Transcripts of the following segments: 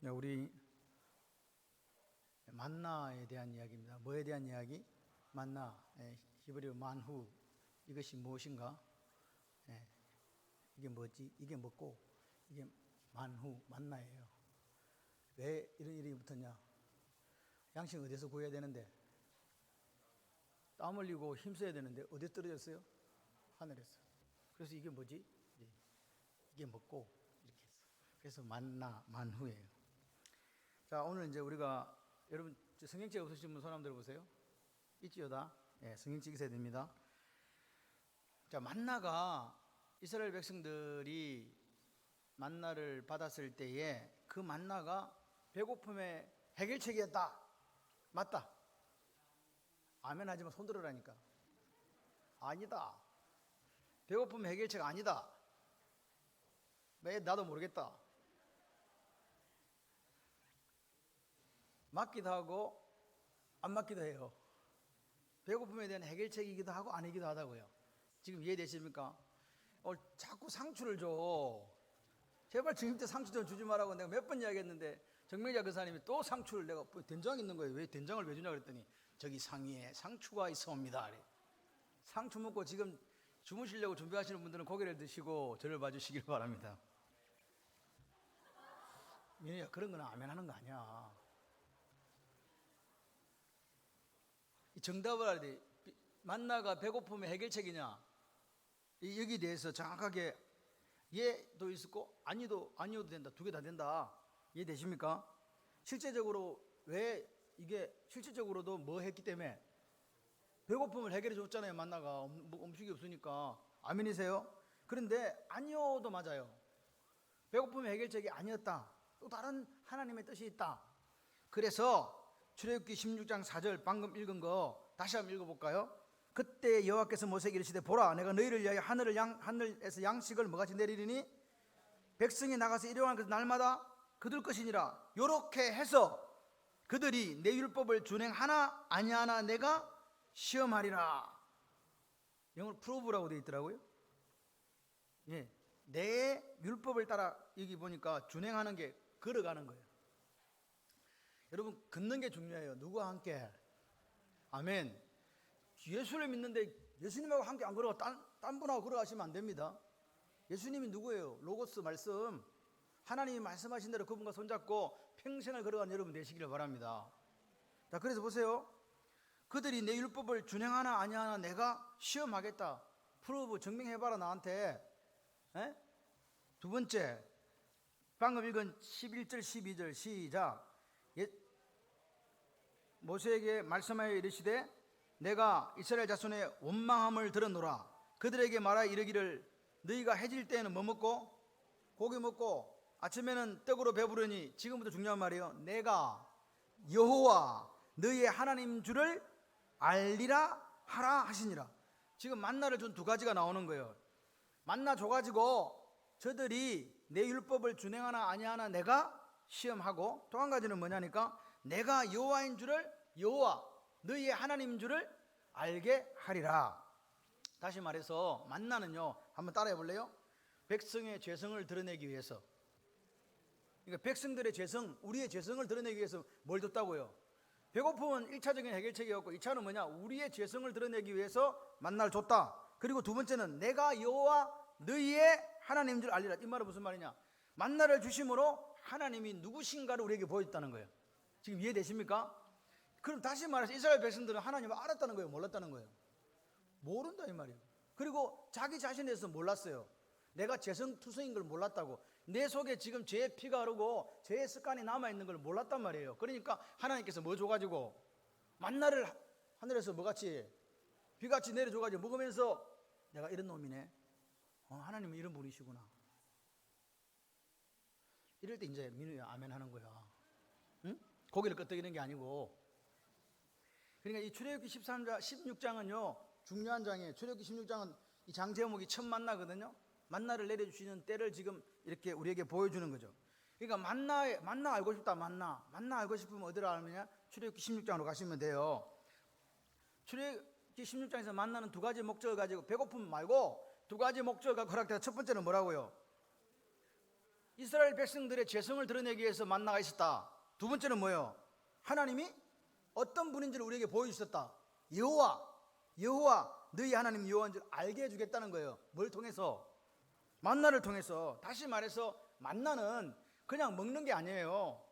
네, 우리 만나에 대한 이야기입니다. 뭐에 대한 이야기? 만나, 히브리어 만후. 이것이 무엇인가? 이게 뭐지? 이게 뭐고? 이게 만후, 만나예요. 왜 이런 일이 붙었냐? 양식 어디서 구해야 되는데? 땀 흘리고 힘써야 되는데 어디 떨어졌어요? 하늘에서. 그래서 이게 뭐지? 이게 먹고 이렇게 했어. 그래서 만나, 만후예요. 자, 오늘 이제 우리가 여러분 성경책 없으신 분 손 한번 들어보세요. 있지요 다? 성경책 있어야 됩니다. 자, 만나가 이스라엘 백성들이 만나를 받았을 때에 그 만나가 배고픔의 해결책이었다. 맞다. 아멘 하지만 손 들으라니까. 아니다. 배고픔 해결책 아니다. 왜 나도 모르겠다. 맞기도 하고 안 맞기도 해요. 배고픔에 대한 해결책이기도 하고 아니기도 하다고요. 지금 이해되십니까? 자꾸 상추를 줘. 제발 주님 때 상추 좀 주지 말라고 내가 몇 번 이야기했는데 정명자 교사님이 또 상추를 내가 된장 있는 거예요. 왜 된장을 왜 주냐 그랬더니 저기 상위에 상추가 있어옵니다. 상추 먹고 지금 주무시려고 준비하시는 분들은 고개를 드시고 저를 봐주시길 바랍니다. 민우야, 그런 거는 아멘 하는 거 아니야. 이 정답을 알아야 돼. 만나가 배고픔의 해결책이냐? 여기에 대해서 정확하게 예도 있었고 아니어도 된다. 두 개 다 된다. 이해되십니까? 실제적으로 왜 이게 실제적으로도 뭐 했기 때문에 배고픔을 해결해 줬잖아요. 만나가 음식이 없으니까. 아멘이세요? 그런데 아니어도 맞아요. 배고픔의 해결책이 아니었다. 또 다른 하나님의 뜻이 있다. 그래서 출애굽기 16장 4절 방금 읽은 거 다시 한번 읽어볼까요? 그때 여호와께서 모세에게 이르시되 보라 내가 너희를 위하여 하늘에서 양식을 뭐같이 내리리니 백성이 나가서 일용하는 것을 날마다 그들 것이니라. 요렇게 해서 그들이 내 율법을 준행하나 아니하나 내가 시험하리라. 영어로 프로브라고 되어 있더라고요. 내 율법을 따라 여기 보니까 준행하는 게 걸어가는 거예요. 여러분 걷는 게 중요해요. 누구와 함께? 아멘. 예수를 믿는데 예수님하고 함께 안 걸어가 딴 분하고 걸어가시면 안 됩니다. 예수님이 누구예요? 로고스 말씀. 하나님이 말씀하신 대로 그분과 손잡고 평생을 걸어가는 여러분 되시기를 바랍니다. 자, 그래서 보세요. 그들이 내 율법을 준행하나 아니하나 내가 시험하겠다. 프로브 증명해봐라 나한테. 두 번째 방금 읽은 11절 12절 시작. 모세에게 말씀하여 이르시되 내가 이스라엘 자손의 원망함을 들었노라. 그들에게 말하여 이르기를 너희가 해질 때에는 뭐 먹고 고기 먹고 아침에는 떡으로 배부르니 지금부터 중요한 말이에요. 내가 여호와 너희의 하나님 줄을 알리라 하라 하시니라. 지금 만나를 준 두 가지가 나오는 거예요. 만나 줘가지고 저들이 내 율법을 준행하나 아니하나 내가 시험하고 또 한 가지는 뭐냐니까 내가 여호와인 줄을 여호와 너희의 하나님 줄을 알게 하리라. 다시 말해서 만나는요 한번 따라해 볼래요? 백성의 죄성을 드러내기 위해서. 그러니까 백성들의 죄성, 우리의 죄성을 드러내기 위해서 뭘 줬다고요? 배고픔은 1차적인 해결책이었고 2차는 뭐냐? 우리의 죄성을 드러내기 위해서 만나를 줬다. 그리고 두 번째는 내가 여호와 너희의 하나님 줄 알리라. 이 말은 무슨 말이냐? 만나를 주심으로 하나님이 누구신가를 우리에게 보여줬다는 거예요. 지금 이해되십니까? 그럼 다시 말해서 이스라엘 백성들은 하나님을 알았다는 거예요? 몰랐다는 거예요? 모른다 이 말이에요. 그리고 자기 자신에 대해서 몰랐어요. 내가 죄성투성인 걸 몰랐다고. 내 속에 지금 죄의 피가 흐르고 죄의 습관이 남아있는 걸 몰랐단 말이에요. 그러니까 하나님께서 뭐 줘가지고 만나를 하늘에서 뭐같이 비같이 내려줘가지고 먹으면서 내가 이런 놈이네. 하나님은 이런 분이시구나. 이럴 때 이제 민우야 아멘 하는 거야. 응? 고기를 끄덕이는 게 아니고. 그러니까 이 출애굽기 16장은요 중요한 장이에요. 출애굽기 16장은 이 장 제목이 첫 만나거든요. 만나를 내려주시는 때를 지금 이렇게 우리에게 보여주는 거죠. 그러니까 만나 알고 싶다. 만나 알고 싶으면 어디로 가느냐? 출애굽기 16장으로 가시면 돼요. 출애굽기 16장에서 만나는 두 가지 목적을 가지고 배고픔 말고 두 가지 목적을 갖고 허락돼서 첫 번째는 뭐라고요? 이스라엘 백성들의 죄성을 드러내기 위해서 만나가 있었다. 두 번째는 뭐예요? 하나님이 어떤 분인지를 우리에게 보여주셨다. 여호와 너희 하나님 여호와인 줄 알게 해주겠다는 거예요. 뭘 통해서? 만나를 통해서. 다시 말해서 만나는 그냥 먹는 게 아니에요.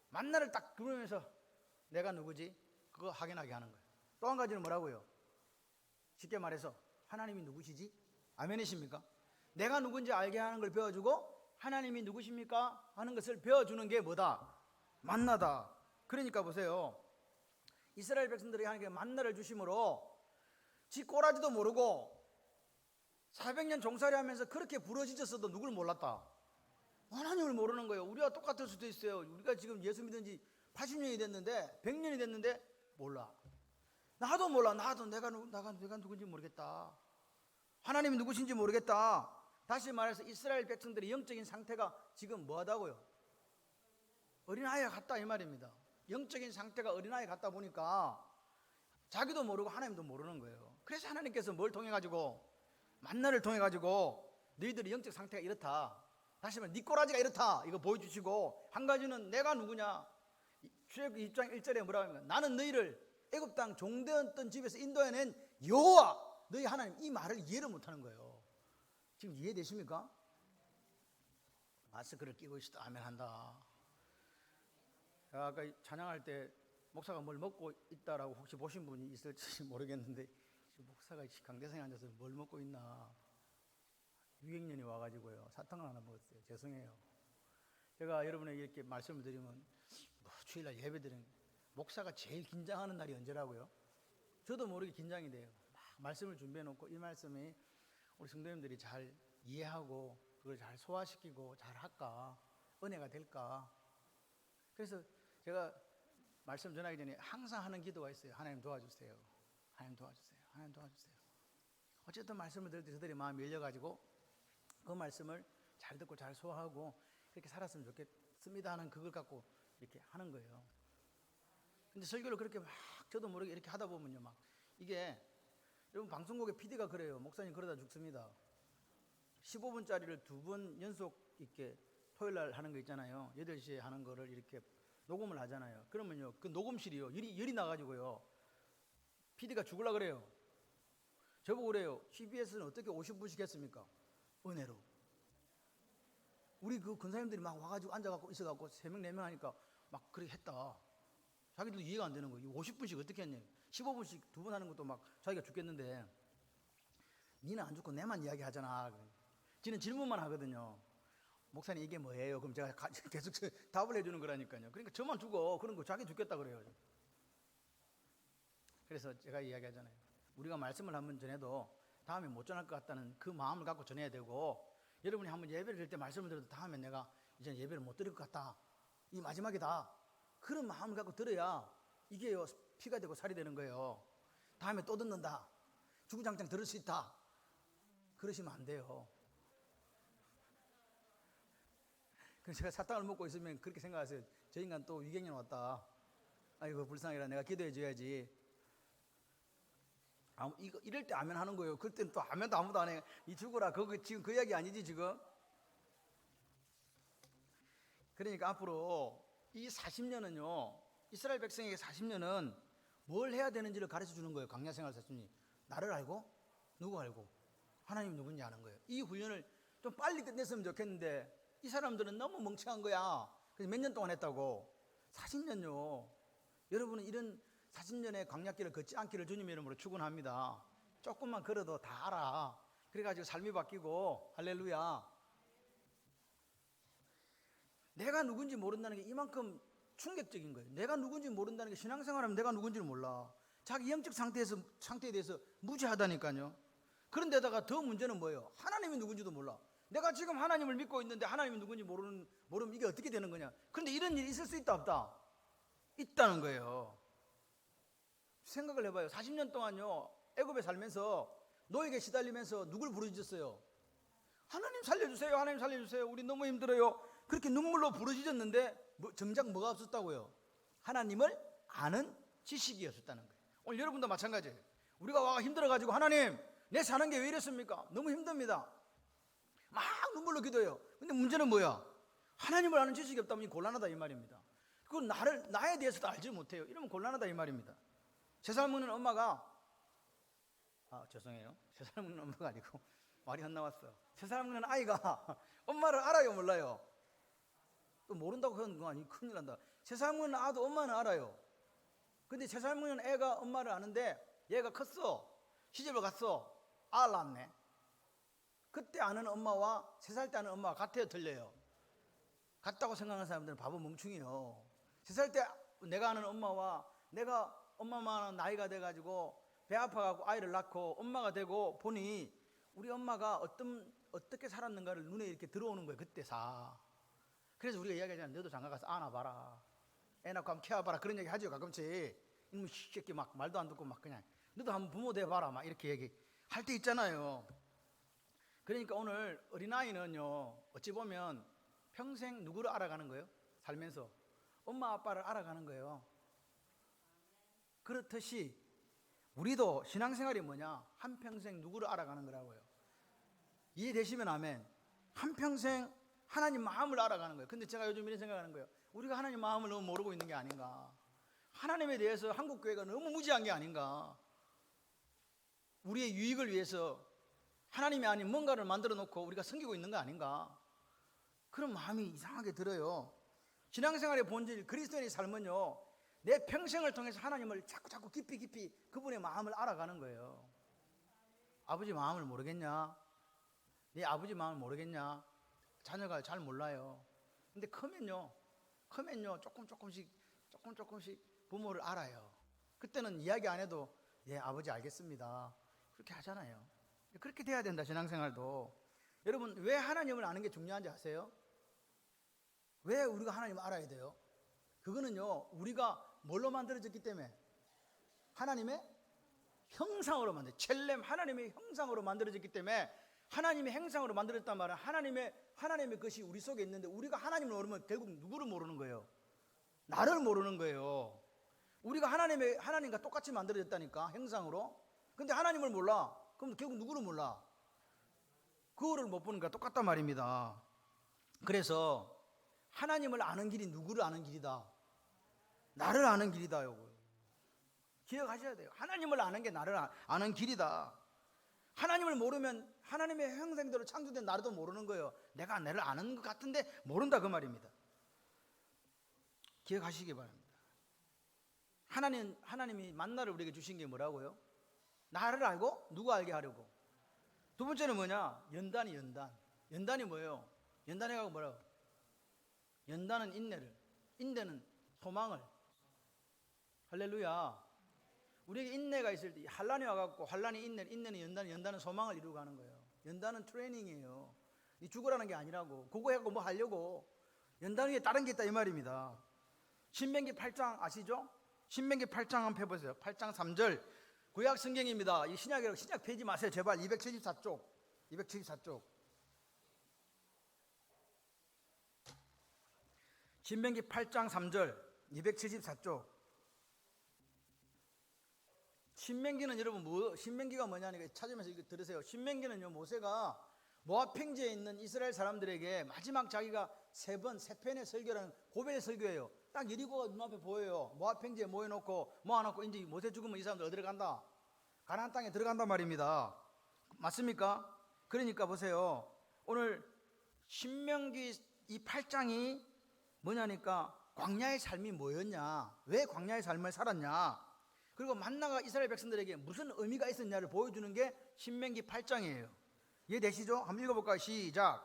만나를 딱 그러면서 내가 누구지? 그거 확인하게 하는 거예요. 또 한 가지는 뭐라고요? 쉽게 말해서 하나님이 누구시지? 아멘이십니까? 내가 누군지 알게 하는 걸 배워주고 하나님이 누구십니까? 하는 것을 배워주는 게 뭐다? 만나다. 그러니까 보세요. 이스라엘 백성들이 하나님께 만나를 주심으로 지 꼬라지도 모르고 400년 종살이 하면서 그렇게 부러지졌어도 누굴 몰랐다? 하나님을 모르는 거예요. 우리와 똑같을 수도 있어요. 우리가 지금 예수 믿은 지 80년이 됐는데 100년이 됐는데 몰라. 나도 몰라. 나도 내가 누군지 모르겠다. 하나님이 누구신지 모르겠다. 다시 말해서 이스라엘 백성들의 영적인 상태가 지금 뭐하다고요? 어린아이와 같다 이 말입니다. 영적인 상태가 어린아이 같다 보니까 자기도 모르고 하나님도 모르는 거예요. 그래서 하나님께서 뭘 통해 가지고 만나를 통해 가지고 너희들의 영적 상태가 이렇다. 다시 말해 네 꼬라지가 이렇다. 이거 보여주시고 한 가지는 내가 누구냐? 출애굽기 2장 1절에 뭐라고 합니까? 나는 너희를 애굽 땅 종되었던 집에서 인도해낸 여호와 너희 하나님. 이 말을 이해를 못하는 거예요. 지금 이해되십니까? 마스크를 끼고 있어도 아멘 한다. 아까 찬양할 때 목사가 뭘 먹고 있다라고 혹시 보신 분이 있을지 모르겠는데 목사가 강대상에 앉아서 뭘 먹고 있나 유행년이 와가지고요 사탕을 하나 먹었어요. 죄송해요. 제가 여러분에게 이렇게 말씀을 드리면 주일날 예배 드리는 목사가 제일 긴장하는 날이 언제라고요? 저도 모르게 긴장이 돼요. 막 말씀을 준비해 놓고 이 말씀이 우리 성도님들이 잘 이해하고 그걸 잘 소화시키고 잘 할까, 은혜가 될까. 그래서 제가 말씀 전하기 전에 항상 하는 기도가 있어요. 하나님 도와주세요. 하나님 도와주세요. 하나님 도와주세요. 어쨌든 말씀을 들을 때 저들이 마음이 열려가지고 그 말씀을 잘 듣고 잘 소화하고 그렇게 살았으면 좋겠습니다 하는 그걸 갖고 이렇게 하는 거예요. 근데 설교를 그렇게 막 저도 모르게 이렇게 하다 보면요, 막 이게 여러분 방송국의 PD가 그래요. 목사님 그러다 죽습니다. 15분짜리를 2번 연속 이렇게 토요일 날 하는 거 있잖아요. 8시에 하는 거를 이렇게 녹음을 하잖아요. 그러면요, 그 녹음실이요, 열이 나가지고요, PD가 죽으려 그래요. 저보고 그래요. CBS는 어떻게 50분씩 했습니까? 은혜로. 우리 그 권사님들이 막 와가지고 앉아갖고 있어갖고 3명, 4명 하니까 막 그렇게 했다. 자기도 이해가 안 되는 거예요. 50분씩 어떻게 했냐. 15분씩 2번 하는 것도 막 자기가 죽겠는데 니는 안 죽고 내만 이야기 하잖아. 지는 질문만 하거든요. 목사님 이게 뭐예요? 그럼 제가 계속 답을 해주는 거라니까요. 그러니까 저만 죽어. 그런 거 자기 죽겠다 그래요. 그래서 제가 이야기하잖아요. 우리가 말씀을 한번 전해도 다음에 못 전할 것 같다는 그 마음을 갖고 전해야 되고, 여러분이 한번 예배를 드릴 때 말씀을 들어도 다음에 내가 이제 예배를 못 드릴 것 같다, 이 마지막이다, 그런 마음을 갖고 들어야 이게 피가 되고 살이 되는 거예요. 다음에 또 듣는다, 주구장창 들을 수 있다, 그러시면 안 돼요. 그래서 제가 사탕을 먹고 있으면 그렇게 생각하세요. 저 인간 또 위경련 왔다, 아이고 불쌍해라, 내가 기도해 줘야지. 이럴 때 아멘 하는 거예요. 그럴 때는 또 아멘도 아무도 안 해. 이 죽어라, 그거 지금 그 이야기 아니지 지금. 그러니까 앞으로 이 40년은요, 이스라엘 백성에게 40년은 뭘 해야 되는지를 가르쳐 주는 거예요. 광야생활 40년이 나를 알고 누구 알고 하나님 누군지 아는 거예요. 이 훈련을 좀 빨리 끝냈으면 좋겠는데 이 사람들은 너무 멍청한 거야. 그래서 몇 년 동안 했다고. 40년요. 여러분은 이런 40년의 광야길을 걷지 않기를 주님의 이름으로 축원합니다. 조금만 걸어도 다 알아. 그래가지고 삶이 바뀌고 할렐루야. 내가 누군지 모른다는 게 이만큼 충격적인 거예요. 내가 누군지 모른다는 게, 신앙생활하면 내가 누군지를 몰라. 자기 영적 상태에 대해서 무지하다니까요. 그런데다가 더 문제는 뭐예요? 하나님이 누군지도 몰라. 내가 지금 하나님을 믿고 있는데 하나님이 누군지 모르면 이게 어떻게 되는 거냐. 그런데 이런 일이 있을 수 있다 없다? 있다는 거예요. 생각을 해봐요. 40년 동안요, 애굽에 살면서 노예에게 시달리면서 누굴 부르짖었어요? 하나님 살려주세요, 하나님 살려주세요, 우리 너무 힘들어요. 그렇게 눈물로 부르짖었는데 정작 뭐가 없었다고요? 하나님을 아는 지식이 없었다는 거예요. 오늘 여러분도 마찬가지예요. 우리가 와 힘들어가지고 하나님 내 사는 게 왜 이랬습니까? 너무 힘듭니다. 막 눈물로 기도해요. 근데 문제는 뭐야? 하나님을 아는 지식이 없다면 곤란하다 이 말입니다. 그건 나에 대해서도 알지 못해요. 이러면 곤란하다 이 말입니다. 3살 먹는 엄마가, 죄송해요. 3살 먹는 엄마가 아니고 말이 헛나왔어. 3살 먹는 아이가 엄마를 알아요, 몰라요? 또 모른다고 하는 거 아니, 큰일 난다. 3살 먹는 아도 엄마는 알아요. 근데 3살 먹는 애가 엄마를 아는데 얘가 컸어. 시집을 갔어. 낳네. 그때 아는 엄마와 3살 때 아는 엄마가 같아요, 틀려요? 같다고 생각하는 사람들은 바보 멍충이요. 3살 때 내가 아는 엄마와 내가 엄마만 나이가 돼가지고 배 아파가지고 아이를 낳고 엄마가 되고 보니 우리 엄마가 어떻게 살았는가를 눈에 이렇게 들어오는 거예요. 그때 그래서 우리가 이야기하잖아요. 너도 장가 가서 안아봐라. 애 낳고 한번 키워봐라. 그런 얘기 하죠, 가끔씩. 이놈 새끼 막 말도 안 듣고 막 그냥 너도 한번 부모 돼봐라. 막 이렇게 얘기할 때 있잖아요. 그러니까 오늘 어린아이는요, 어찌 보면 평생 누구를 알아가는 거예요? 살면서 엄마 아빠를 알아가는 거예요. 그렇듯이 우리도 신앙생활이 뭐냐? 한평생 누구를 알아가는 거라고요. 이해되시면 아멘. 한평생 하나님 마음을 알아가는 거예요. 근데 제가 요즘 이런 생각하는 거예요. 우리가 하나님 마음을 너무 모르고 있는 게 아닌가. 하나님에 대해서 한국교회가 너무 무지한 게 아닌가. 우리의 유익을 위해서 하나님이 아닌 뭔가를 만들어 놓고 우리가 섬기고 있는 거 아닌가. 그런 마음이 이상하게 들어요. 신앙생활의 본질, 그리스도인의 삶은요, 내 평생을 통해서 하나님을 자꾸 깊이 그분의 마음을 알아가는 거예요. 아버지 마음을 모르겠냐? 네 아버지 마음을 모르겠냐? 자녀가 잘 몰라요. 근데 크면요 조금씩 부모를 알아요. 그때는 이야기 안 해도 예, 아버지 알겠습니다. 그렇게 하잖아요. 그렇게 돼야 된다, 신앙생활도. 여러분, 왜 하나님을 아는 게 중요한지 아세요? 왜 우리가 하나님을 알아야 돼요? 그거는요, 우리가 뭘로 만들어졌기 때문에? 하나님의 형상으로 첼렘, 하나님의 형상으로 만들어졌기 때문에, 하나님의 형상으로 만들어졌단 말은 하나님의 것이 우리 속에 있는데, 우리가 하나님을 모르면 결국 누구를 모르는 거예요? 나를 모르는 거예요. 우리가 하나님과 똑같이 만들어졌다니까, 형상으로. 근데 하나님을 몰라. 그럼 결국 누구를 몰라? 그거를 못 보니까 똑같단 말입니다. 그래서 하나님을 아는 길이 누구를 아는 길이다? 나를 아는 길이다. 요거 기억하셔야 돼요. 하나님을 아는 게 나를 아는 길이다. 하나님을 모르면 하나님의 형상대로 창조된 나도 모르는 거예요. 내가 나를 아는 것 같은데 모른다, 그 말입니다. 기억하시기 바랍니다. 하나님이 만나를 우리에게 주신 게 뭐라고요? 나를 알고 누구 알게 하려고. 두 번째는 뭐냐? 연단이 뭐예요? 연단해 가고 뭐라고? 연단은 인내는 소망을. 할렐루야. 우리에게 인내가 있을 때 환란이 와갖고 환란이 인내는 연단은 소망을 이루고 가는 거예요. 연단은 트레이닝이에요. 이 죽으라는 게 아니라고. 그거 해갖고 뭐 하려고. 연단 위에 다른 게 있다 이 말입니다. 신명기 8장 아시죠? 신명기 8장 한번 펴보세요. 8장 3절 구약 성경입니다. 이 신약 펴지 마세요 제발. 274쪽 신명기 8장 3절 274쪽. 신명기는 여러분 신명기가 뭐냐니까 찾으면서 이거 들으세요. 신명기는요, 모세가 모압 평지에 있는 이스라엘 사람들에게 마지막 자기가 세 편의 설교라는 고백의 설교예요. 딱 여리고가 눈앞에 보여요. 모압 평지에 모아놓고 이제 모세 죽으면 이 사람들 어디로 간다? 가나안 땅에 들어간단 말입니다. 맞습니까? 그러니까 보세요. 오늘 신명기 이 8장이 뭐냐니까 광야의 삶이 뭐였냐, 왜 광야의 삶을 살았냐, 그리고 만나가 이스라엘 백성들에게 무슨 의미가 있었냐를 보여주는 게 신명기 8장이에요. 이해되시죠? 한번 읽어볼까요? 시작.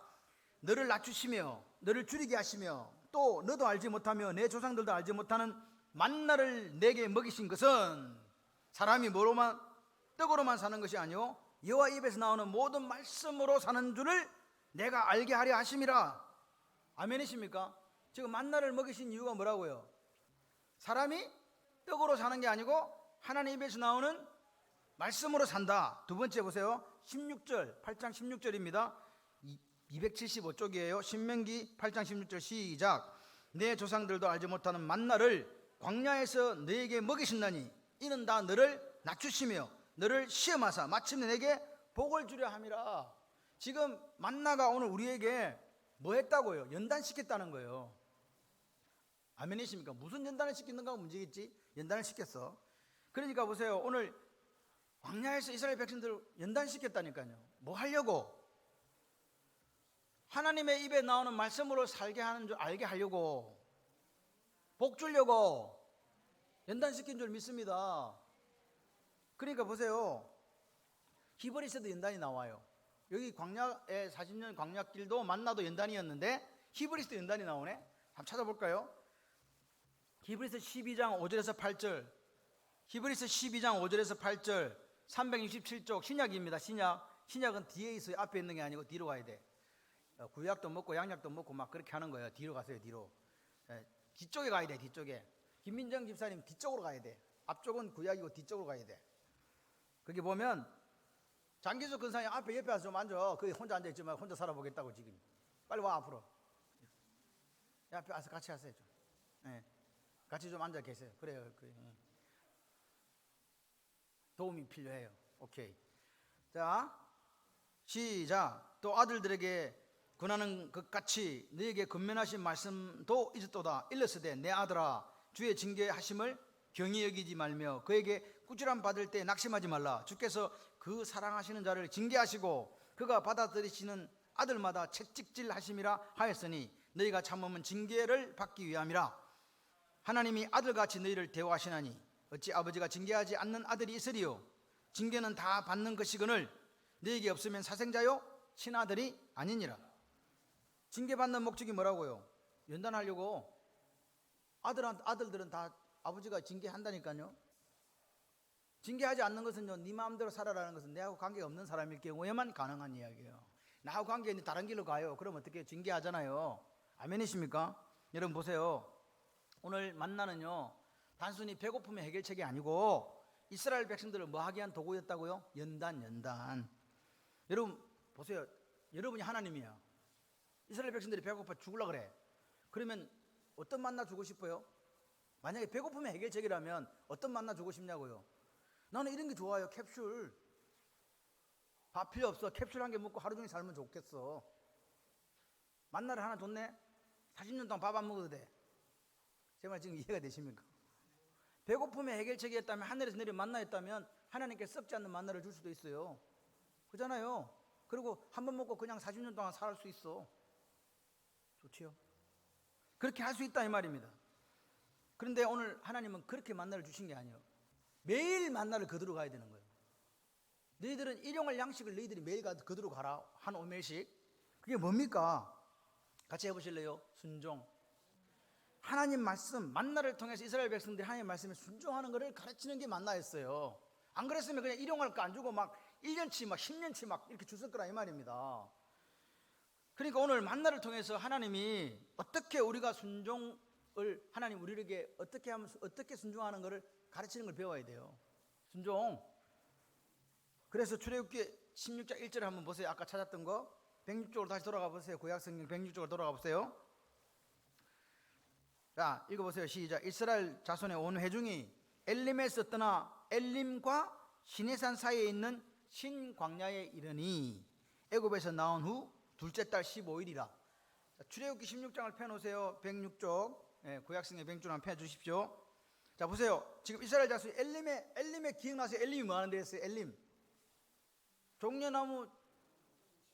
너를 낮추시며 너를 줄이게 하시며 또 너도 알지 못하며 내 조상들도 알지 못하는 만나를 내게 먹이신 것은 사람이 떡으로만 사는 것이 아니요 여호와 입에서 나오는 모든 말씀으로 사는 줄을 내가 알게 하려 하심이라. 아멘이십니까? 지금 만나를 먹이신 이유가 뭐라고요? 사람이 떡으로 사는 게 아니고 하나님 입에서 나오는 말씀으로 산다. 두 번째 보세요. 16절 8장 16절입니다 275쪽이에요 신명기 8장 16절 시작. 내 조상들도 알지 못하는 만나를 광야에서 너에게 먹이신다니 이는 다 너를 낮추시며 너를 시험하사 마침내 내게 복을 주려 함이라. 지금 만나가 오늘 우리에게 뭐 했다고요? 연단시켰다는 거예요. 아멘이십니까? 무슨 연단을 시키는가 문제겠지? 연단을 시켰어. 그러니까 보세요. 오늘 광야에서 이스라엘 백성들 연단시켰다니까요. 뭐 하려고? 하나님의 입에 나오는 말씀으로 살게 하는 줄 알게 하려고, 복 주려고 연단시킨 줄 믿습니다. 그러니까 보세요. 히브리서도 연단이 나와요. 여기 광야의 40년 광야길도 만나도 연단이었는데 히브리서도 연단이 나오네. 한번 찾아볼까요? 히브리서 12장 5절에서 8절, 히브리서 12장 5절에서 8절, 367쪽 신약입니다. 신약은 뒤에 있어요. 앞에 있는 게 아니고 뒤로 가야 돼. 구약도 먹고 양약도 먹고 막 그렇게 하는 거예요. 뒤로 가세요. 뒤로. 뒤쪽에 가야 돼. 뒤쪽에. 김민정 집사님 뒤쪽으로 가야 돼. 앞쪽은 구약이고 뒤쪽으로 가야 돼. 거기 보면 장기수 근사님 앞에 옆에 와서 좀 앉아. 거기 혼자 앉아있지만 혼자 살아보겠다고 지금. 빨리 와 앞으로. 앞에 와서 같이 하세요. 좀. 네. 같이 좀 앉아 계세요. 그래요. 도움이 필요해요. 오케이. 자, 시작. 또 아들들에게 권하는 것 같이 너에게 권면하신 말씀도 잊었도다. 일렀으되 내 아들아 주의 징계하심을 경히 여기지 말며 그에게 꾸지람 받을 때 낙심하지 말라. 주께서 그 사랑하시는 자를 징계하시고 그가 받아들이시는 아들마다 채찍질 하심이라 하였으니 너희가 참으면 징계를 받기 위함이라. 하나님이 아들같이 너희를 대우하시나니 어찌 아버지가 징계하지 않는 아들이 있으리요. 징계는 다 받는 것이거늘 너에게 없으면 사생자요 친아들이 아니니라. 징계받는 목적이 뭐라고요? 연단하려고. 아들들은 다 아버지가 징계한다니까요. 징계하지 않는 것은요, 네 마음대로 살아라는 것은 내하고 관계가 없는 사람일 경우에만 가능한 이야기예요. 나하고 관계 있는 다른 길로 가요. 그럼 어떻게 징계하잖아요. 아멘이십니까? 여러분 보세요. 오늘 만나는요, 단순히 배고픔의 해결책이 아니고 이스라엘 백성들을 뭐 하게 한 도구였다고요? 연단. 여러분 보세요. 여러분이 하나님이야. 이스라엘 백성들이 배고파 죽으려고 그래. 그러면 어떤 만나 주고 싶어요? 만약에 배고픔의 해결책이라면 어떤 만나 주고 싶냐고요? 나는 이런 게 좋아요. 캡슐. 밥 필요 없어. 캡슐 한 개 먹고 하루 종일 살면 좋겠어. 만나를 하나 줬네? 40년 동안 밥 안 먹어도 돼. 제 말 지금 이해가 되십니까? 배고픔의 해결책이었다면, 하늘에서 내린 만나였다면 하나님께 썩지 않는 만나를 줄 수도 있어요. 그잖아요. 그리고 한 번 먹고 그냥 40년 동안 살 수 있어. 좋지요? 그렇게 할 수 있다 이 말입니다. 그런데 오늘 하나님은 그렇게 만나를 주신 게 아니에요. 매일 만나를 거두러 가야 되는 거예요. 너희들은 일용할 양식을 너희들이 매일 거두러 가라. 한 오멜씩. 그게 뭡니까? 같이 해보실래요? 순종. 하나님 말씀, 만나를 통해서 이스라엘 백성들이 하나님 말씀에 순종하는 것을 가르치는 게 만나였어요. 안 그랬으면 그냥 일용할 거 안 주고 막 1년치 막 10년치 막 이렇게 줬을 거라 이 말입니다. 그러니까 오늘 만나를 통해서 하나님이 어떻게 우리가 순종을, 하나님 우리에게 어떻게 하면 어떻게 순종하는 것을 가르치는 걸 배워야 돼요. 순종. 그래서 출애굽기 16장 1절을 한번 보세요. 아까 찾았던 거 106쪽으로 다시 돌아가 보세요. 구약성경 106쪽으로 돌아가 보세요. 자, 읽어보세요. 시작. 이스라엘 자손의 온 회중이 엘림에서 떠나 엘림과 시내산 사이에 있는 신광야에 이르니 애굽에서 나온 후 둘째 달 15일이라. 출애굽기 16장을 펴놓으세요. 106쪽. 구약성경 106쪽 한번 펴주십시오. 자, 보세요. 지금 이스라엘 자손이 엘림에 기억나세요? 엘림이 뭐 하는 데였어요? 엘림. 종려나무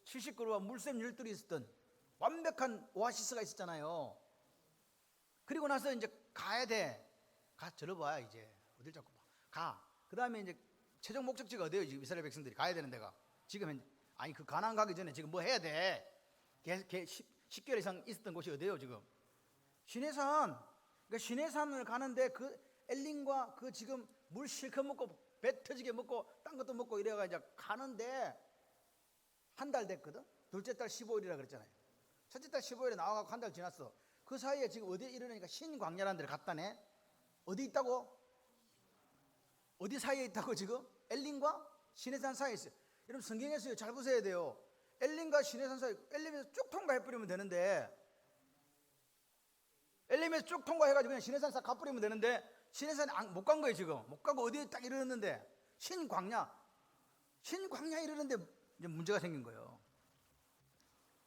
70그루와 물샘 열둘이 있었던 완벽한 오아시스가 있었잖아요. 그리고 나서 이제 가야 돼. 들어봐야 이제. 어딜 자꾸 봐. 가. 그 다음에 이제 최종 목적지가 어디예요? 지금 이스라엘 백성들이 가야 되는 데가. 지금 현재. 아니 그 가나안 가기 전에 지금 뭐 해야 돼? 10개월 이상 있었던 곳이 어디예요 지금? 시내산. 그러니까 시내산을 가는데 그 엘림과 그 지금 물 실컷 먹고 배 터지게 먹고 딴 것도 먹고 이래가 이제 가는데 한 달 됐거든? 둘째 달 15일이라 그랬잖아요. 첫째 달 15일에 나와가지고 한 달 지났어. 그 사이에 지금 어디에 이르니까 신광야라는 데를 갔다네. 어디 있다고? 어디 사이에 있다고 지금? 엘림과 시내산 사이에 있어요. 여러분 성경에서요 잘 보셔야 돼요. 엘림과 시내산 사이, 엘림에서 쭉 통과해버리면 되는데, 엘림에서 쭉 통과해가지고 그냥 시내산 가버리면 되는데 시내산 못 간 거예요 지금. 못 가고 어디에 딱 이르렀는데 신광야에 이르는데 이제 문제가 생긴 거예요.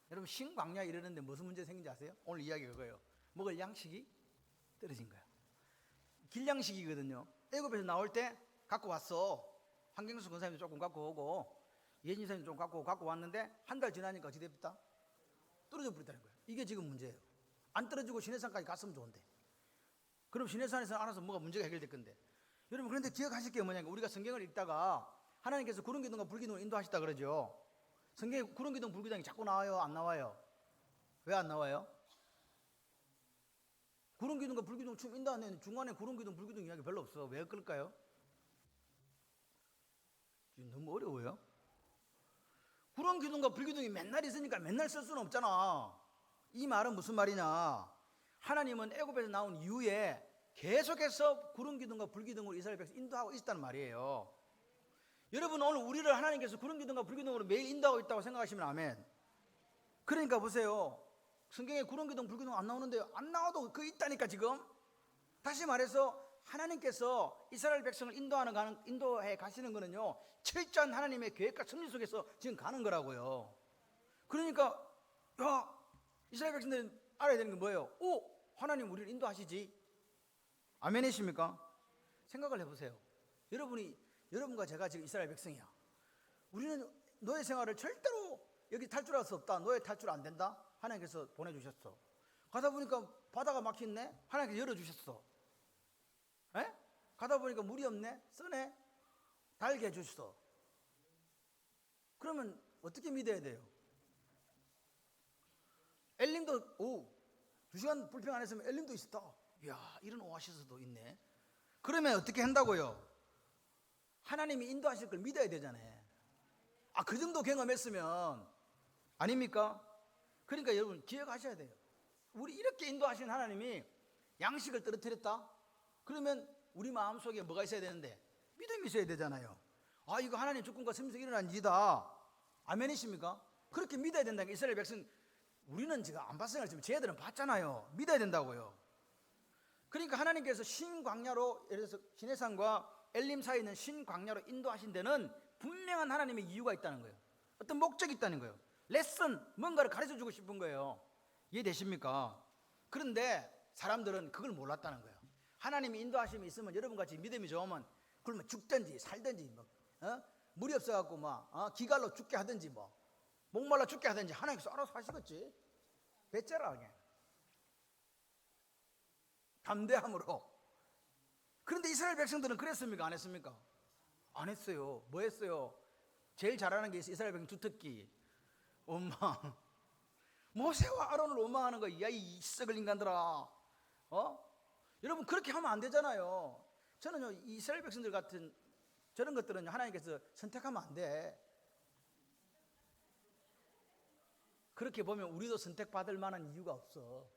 여러분 신광야 이러는데 무슨 문제 생긴지 아세요? 오늘 이야기가 그거예요. 먹을 양식이 떨어진 거예요. 길양식이거든요. 애굽에서 나올 때 갖고 왔어. 한경수 권사님도 조금 갖고 오고 예진 선생님 좀 갖고 왔는데 한 달 지나니까 어찌 됐다? 떨어져 버렸다는 거예요. 이게 지금 문제예요. 안 떨어지고 시내산까지 갔으면 좋은데, 그럼 시내산에서 알아서 뭐가 문제가 해결될 건데. 여러분 그런데 기억하실 게 뭐냐면, 우리가 성경을 읽다가 하나님께서 구름기둥과 불기둥을 인도하시다 그러죠. 성경에 구름기둥 불기둥이 자꾸 나와요, 안 나와요? 왜 안 나와요? 구름기둥과 불기둥 춤 인도하는 중간에 구름기둥 불기둥 이야기 별로 없어. 왜 그럴까요? 너무 어려워요. 구름기둥과 불기둥이 맨날 있으니까 맨날 쓸 수는 없잖아. 이 말은 무슨 말이냐, 하나님은 애굽에서 나온 이후에 계속해서 구름기둥과 불기둥으로 이스라엘 백성 인도하고 있었다는 말이에요. 여러분 오늘 우리를 하나님께서 구름기둥과 불기둥으로 매일 인도하고 있다고 생각하시면 아멘. 그러니까 보세요, 성경에 구름기둥 불기둥 안 나오는데, 안 나와도 그 있다니까. 지금 다시 말해서 하나님께서 이스라엘 백성을 인도해 가시는 거는요, 철저한 하나님의 계획과 섭리 속에서 지금 가는 거라고요. 그러니까 이스라엘 백성들은 알아야 되는 게 뭐예요? 하나님 우리를 인도하시지. 아멘이십니까? 생각을 해보세요. 여러분과 제가 지금 이스라엘 백성이야. 우리는 노예 생활을 절대로 여기 탈출할 수 없다, 노예 탈출 안 된다, 하나님께서 보내주셨어. 가다 보니까 바다가 막혔네, 하나님께서 열어주셨어. 에? 가다 보니까 물이 없네, 쓰네, 달게 해주셨어. 그러면 어떻게 믿어야 돼요? 엘림도 2시간 불평 안 했으면 엘림도 있었다. 이야, 이런 오아시스도 있네. 그러면 어떻게 한다고요? 하나님이 인도하실 걸 믿어야 되잖아요. 그 정도 경험했으면, 아닙니까? 그러니까 여러분 기억하셔야 돼요. 우리 이렇게 인도하신 하나님이 양식을 떨어뜨렸다? 그러면 우리 마음속에 뭐가 있어야 되는데? 믿음이 있어야 되잖아요. 이거 하나님 주권과 섭리에서 일어난 일이다. 아멘이십니까? 그렇게 믿어야 된다는 게 이스라엘 백성, 우리는 지금 안 봤으니까 지금 쟤들은 봤잖아요. 믿어야 된다고요. 그러니까 하나님께서 신광야로, 예를 들어서 시내산과 엘림 사이에 있는 신광야로 인도하신 데는 분명한 하나님의 이유가 있다는 거예요. 어떤 목적이 있다는 거예요. 레슨, 뭔가를 가르쳐주고 싶은 거예요. 이해되십니까? 그런데 사람들은 그걸 몰랐다는 거예요. 하나님이 인도하심이 있으면, 여러분같이 믿음이 좋으면 굶어 죽든지 살든지 물이 없어갖고 기갈로 죽게 하든지 목말라 죽게 하든지 하나님께서 알아서 하시겠지. 배째라 그냥 담대함으로. 그런데 이스라엘 백성들은 그랬습니까? 안 했습니까? 안 했어요. 뭐 했어요? 제일 잘하는 게 이스라엘 백성 주특기, 원망. 모세와 아론을 원망하는 거야. 야, 이 썩을 인간들아. 여러분 그렇게 하면 안 되잖아요. 저는요, 이스라엘 백성들 같은 저런 것들은 하나님께서 선택하면 안 돼. 그렇게 보면 우리도 선택받을 만한 이유가 없어.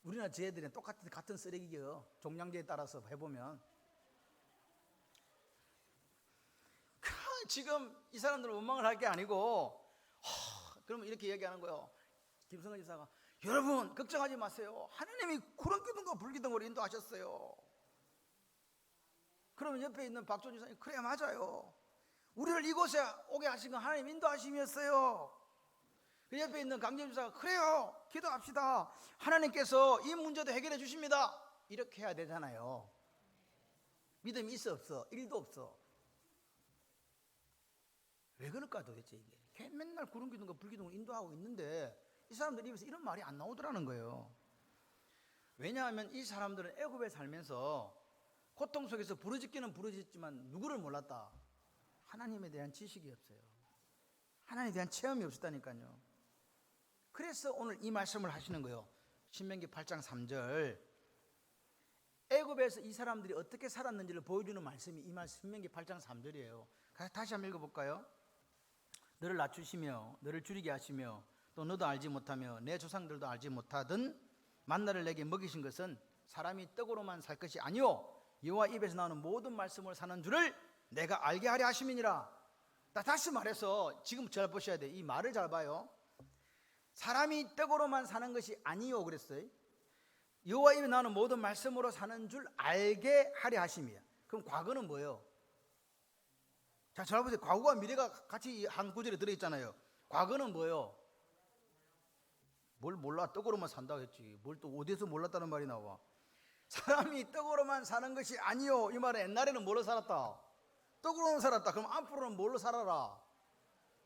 우리나 쟤들은 같은 쓰레기예요. 종량제에 따라서 해보면. 지금 이 사람들은 원망을 할 게 아니고, 그러면 이렇게 얘기하는 거예요. 김성근 지사가, 여러분 걱정하지 마세요. 하나님이 구름기둥과 불기둥으로 인도하셨어요. 그러면 옆에 있는 박준 지사님, 그래 맞아요. 우리를 이곳에 오게 하신 건 하나님 인도하심이었어요. 그 옆에 있는 강재임 지사가, 그래요, 기도합시다. 하나님께서 이 문제도 해결해 주십니다. 이렇게 해야 되잖아요. 믿음이 있어 없어? 1도 없어. 왜 그럴까 도대체 이게? 맨날 구름기둥과 불기둥을 인도하고 있는데 이 사람들 입에서 이런 말이 안 나오더라는 거예요. 왜냐하면 이 사람들은 애굽에 살면서 고통 속에서 부르짖기는 부르짖지만 누구를 몰랐다? 하나님에 대한 지식이 없어요. 하나님에 대한 체험이 없었다니까요. 그래서 오늘 이 말씀을 하시는 거예요. 신명기 8장 3절. 애굽에서 이 사람들이 어떻게 살았는지를 보여주는 말씀이 이 말씀 신명기 8장 3절이에요. 다시 한번 읽어볼까요? 너를 낮추시며 너를 줄이게 하시며 또 너도 알지 못하며 내 조상들도 알지 못하던 만나를 내게 먹이신 것은 사람이 떡으로만 살 것이 아니요 여호와 입에서 나오는 모든 말씀을 사는 줄을 내가 알게 하려 하심이니라. 다시 말해서 지금 잘 보셔야 돼요. 이 말을 잘 봐요. 사람이 떡으로만 사는 것이 아니요 그랬어요. 여호와 입에 나오는 모든 말씀으로 사는 줄 알게 하려 하심이야. 그럼 과거는 뭐예요? 자, 잘 보세요. 과거와 미래가 같이 한 구절에 들어있잖아요. 과거는 뭐예요? 뭘 몰라? 떡으로만 산다고 했지. 뭘 또 어디서 몰랐다는 말이 나와? 사람이 떡으로만 사는 것이 아니요. 이 말은 옛날에는 뭘로 살았다? 떡으로만 살았다. 그럼 앞으로는 뭘로 살아라?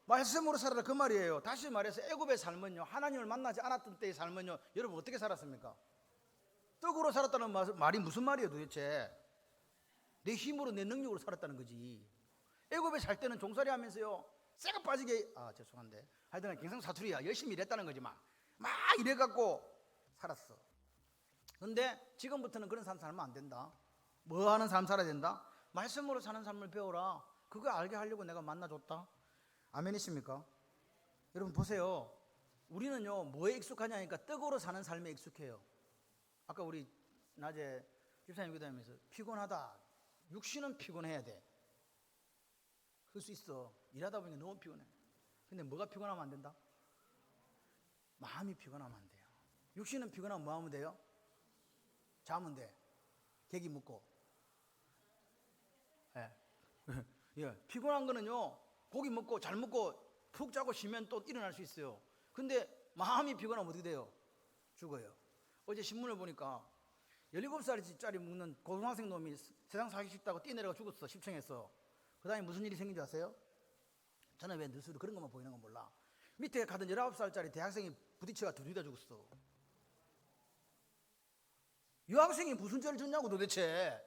말씀으로 살아라 그 말이에요. 다시 말해서 애굽의 삶은요, 하나님을 만나지 않았던 때의 삶은요, 여러분 어떻게 살았습니까? 떡으로 살았다는 말이 무슨 말이에요 도대체? 내 힘으로 내 능력으로 살았다는 거지. 애굽에 살 때는 종살이 하면서요, 쇠가 빠지게, 죄송한데 하여튼 경상사투리야, 열심히 일했다는 거지. 막 일해갖고 살았어. 근데 지금부터는 그런 삶 살면 안 된다. 뭐 하는 삶 살아야 된다? 말씀으로 사는 삶을 배워라. 그거 알게 하려고 내가 만나줬다. 아멘이십니까? 여러분 보세요. 우리는요 뭐에 익숙하냐니까 떡으로 사는 삶에 익숙해요. 아까 우리 낮에 집사님 기도하면서 피곤하다. 육신은 피곤해야 돼. 그럴 수 있어. 일하다 보니까 너무 피곤해. 근데 뭐가 피곤하면 안 된다? 마음이 피곤하면 안 돼요. 육신은 피곤하면 뭐 하면 돼요? 자면 돼. 객이 묻고. 예. 피곤한 거는요, 고기 먹고 잘 먹고 푹 자고 쉬면 또 일어날 수 있어요. 근데 마음이 피곤하면 어떻게 돼요? 죽어요. 어제 신문을 보니까 17살짜리 먹는 고등학생 놈이 세상 살기 쉽다고 뛰어내려가 죽었어. 10층에서. 그 다음에 무슨 일이 생긴 줄 아세요? 저는 왜 뉴스로 그런 것만 보이는 건 몰라. 밑에 가던 19살짜리 대학생이 부딪혀가 둘이 다 죽었어. 여학생이 무슨 죄를 졌냐고 도대체.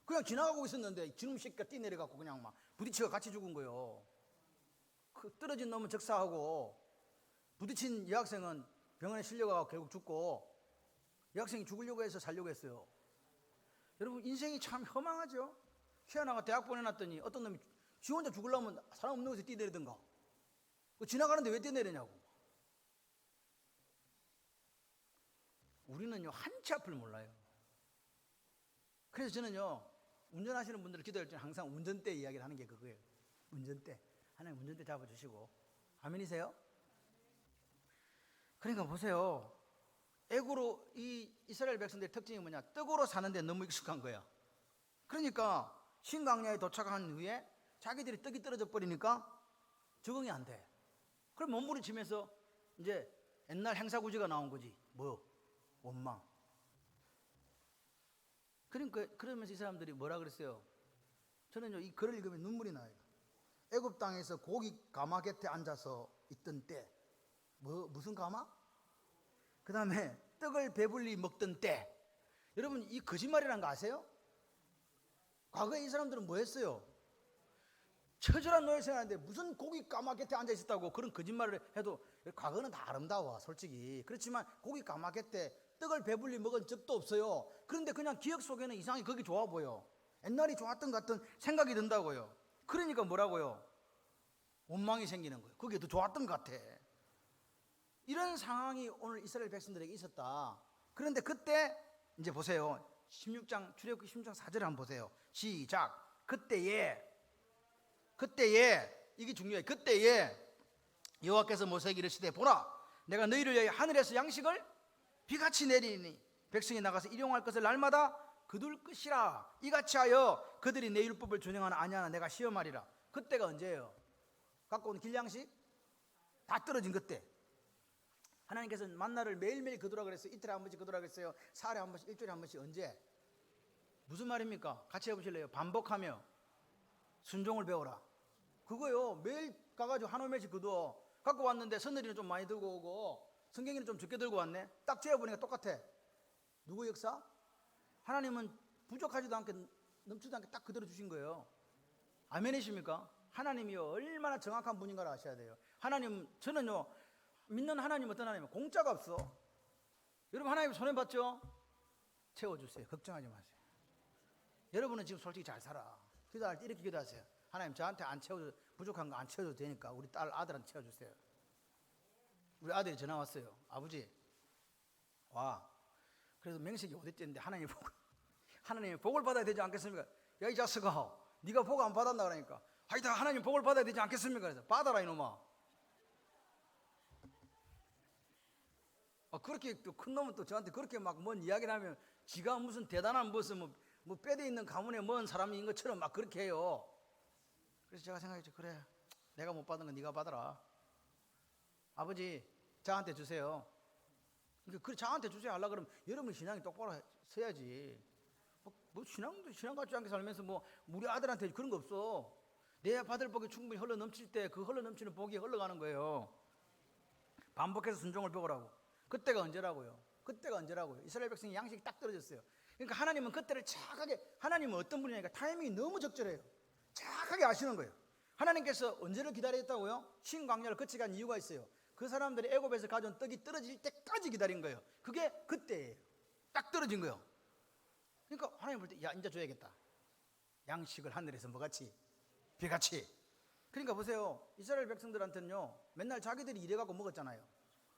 그냥 지나가고 있었는데 지금 새끼가 뛰어내려갖고 그냥 막 부딪혀가 같이 죽은 거예요. 그 떨어진 놈은 적사하고 부딪힌 여학생은 병원에 실려가고 결국 죽고, 여학생이 죽으려고 해서 살려고 했어요. 여러분 인생이 참 허망하죠. 희한하가 대학 보내놨더니 어떤 놈이 지 혼자 죽으려면 사람 없는 곳에 뛰어내리던가. 지나가는데 왜 뛰어내리냐고. 우리는요 한치 앞을 몰라요. 그래서 저는요 운전하시는 분들 기도할 때 항상 운전대 이야기를 하는 게 그거예요. 운전대. 하나님 운전대 잡아주시고. 아멘이세요? 그러니까 보세요. 애고로 이 이스라엘 백성들의 특징이 뭐냐? 떡으로 사는데 너무 익숙한 거야. 그러니까 신강야에 도착한 후에 자기들이 떡이 떨어져 버리니까 적응이 안 돼. 그럼 몸부림치면서 이제 옛날 행사구지가 나온 거지. 뭐? 원망. 그러니까 그러면서 이 사람들이 뭐라 그랬어요? 저는요 이 글을 읽으면 눈물이 나요. 애굽 땅에서 고기 가마 곁에 앉아서 있던 때, 무슨 가마? 그 다음에 떡을 배불리 먹던 때. 여러분 이 거짓말이라는 거 아세요? 과거에 이 사람들은 뭐 했어요? 처절한 노예 생활하는데 무슨 고기 가마 곁에 앉아 있었다고 그런 거짓말을 해도, 과거는 다 아름다워 솔직히. 그렇지만 고기 가마 곁에 떡을 배불리 먹은 적도 없어요. 그런데 그냥 기억 속에는 이상하게 거기 좋아 보여. 옛날이 좋았던 것 같은 생각이 든다고요. 그러니까 뭐라고요? 원망이 생기는 거예요. 그게 더 좋았던 것 같아. 이런 상황이 오늘 이스라엘 백성들에게 있었다. 그런데 그때 이제 보세요. 16장 출애굽기 16장 4절을 한번 보세요. 시작. 그때에 이게 중요해요. 그때에 여호와께서 모세에게 이르시되 보라 내가 너희를 위하여 하늘에서 양식을 비같이 내리니 백성이 나가서 일용할 것을 날마다 거둘 것이라. 이같이 하여 그들이 내 율법을 준행하나 아니하나 내가 시험하리라. 그때가 언제예요? 갖고 온 길양식 다 떨어진 그때. 하나님께서는 만나를 매일매일 거두라 그랬어요. 이틀에 한 번씩 거두라 그랬어요. 사흘에 한 번씩, 일주일에 한 번씩. 언제? 무슨 말입니까? 같이 해보실래요? 반복하며 순종을 배워라. 그거요. 매일 가가지고 한 오멜씩 거두어. 갖고 왔는데 서늘이는 좀 많이 들고 오고 성경이는 좀 적게 들고 왔네. 딱 재어보니까 똑같아. 누구 역사? 하나님은 부족하지도 않게 넘치지도 않게 딱 그대로 주신 거예요. 아멘이십니까? 하나님이요 얼마나 정확한 분인가를 아셔야 돼요. 하나님, 저는요 믿는 하나님 어떤 하나님이에요? 공짜가 없어. 여러분 하나님 손해 봤죠? 채워주세요. 걱정하지 마세요. 여러분은 지금 솔직히 잘 살아. 기도할 때 이렇게 기도하세요. 하나님 저한테 안 채워도, 부족한 거 안 채워도 되니까 우리 딸 아들한테 채워주세요. 우리 아들이 전화 왔어요. 아버지 와, 그래서 명색이 5대째인데 하나님 복을 받아야 되지 않겠습니까? 야 이 자식아, 네가 복 안 받았나 그러니까, 하여튼 하나님 복을 받아야 되지 않겠습니까? 그래서 받아라 이놈아. 그렇게 또 큰 놈은 또 저한테 그렇게 막 뭔 이야기를 하면 지가 무슨 대단한 무슨 뭐 뼈대 있는 가문에 먼 사람인 것처럼 막 그렇게 해요. 그래서 제가 생각했죠. 그래 내가 못 받은 건 네가 받아라. 아버지 저한테 주세요. 그 저한테 주세요 하려고 그러면 여러분 신앙이 똑바로 서야지. 뭐 신앙 같지 않게 살면서 뭐 우리 아들한테 그런 거 없어. 내 받을 복이 충분히 흘러 넘칠 때 그 흘러 넘치는 복이 흘러가는 거예요. 반복해서 순종을 배우라고. 그때가 언제라고요? 이스라엘 백성이 양식이 딱 떨어졌어요. 그러니까 하나님은 그때를 정확하게, 하나님은 어떤 분이냐니까 타이밍이 너무 적절해요. 정확하게 아시는 거예요. 하나님께서 언제를 기다렸다고요? 신광야를 거쳐간 이유가 있어요. 그 사람들이 애굽에서 가져온 떡이 떨어질 때까지 기다린 거예요. 그게 그때예요. 딱 떨어진 거예요. 그러니까 하나님 볼 때, 야, 이제 줘야겠다. 양식을 하늘에서 뭐같이? 비같이. 그러니까 보세요. 이스라엘 백성들한테는요, 맨날 자기들이 일해갖고 먹었잖아요.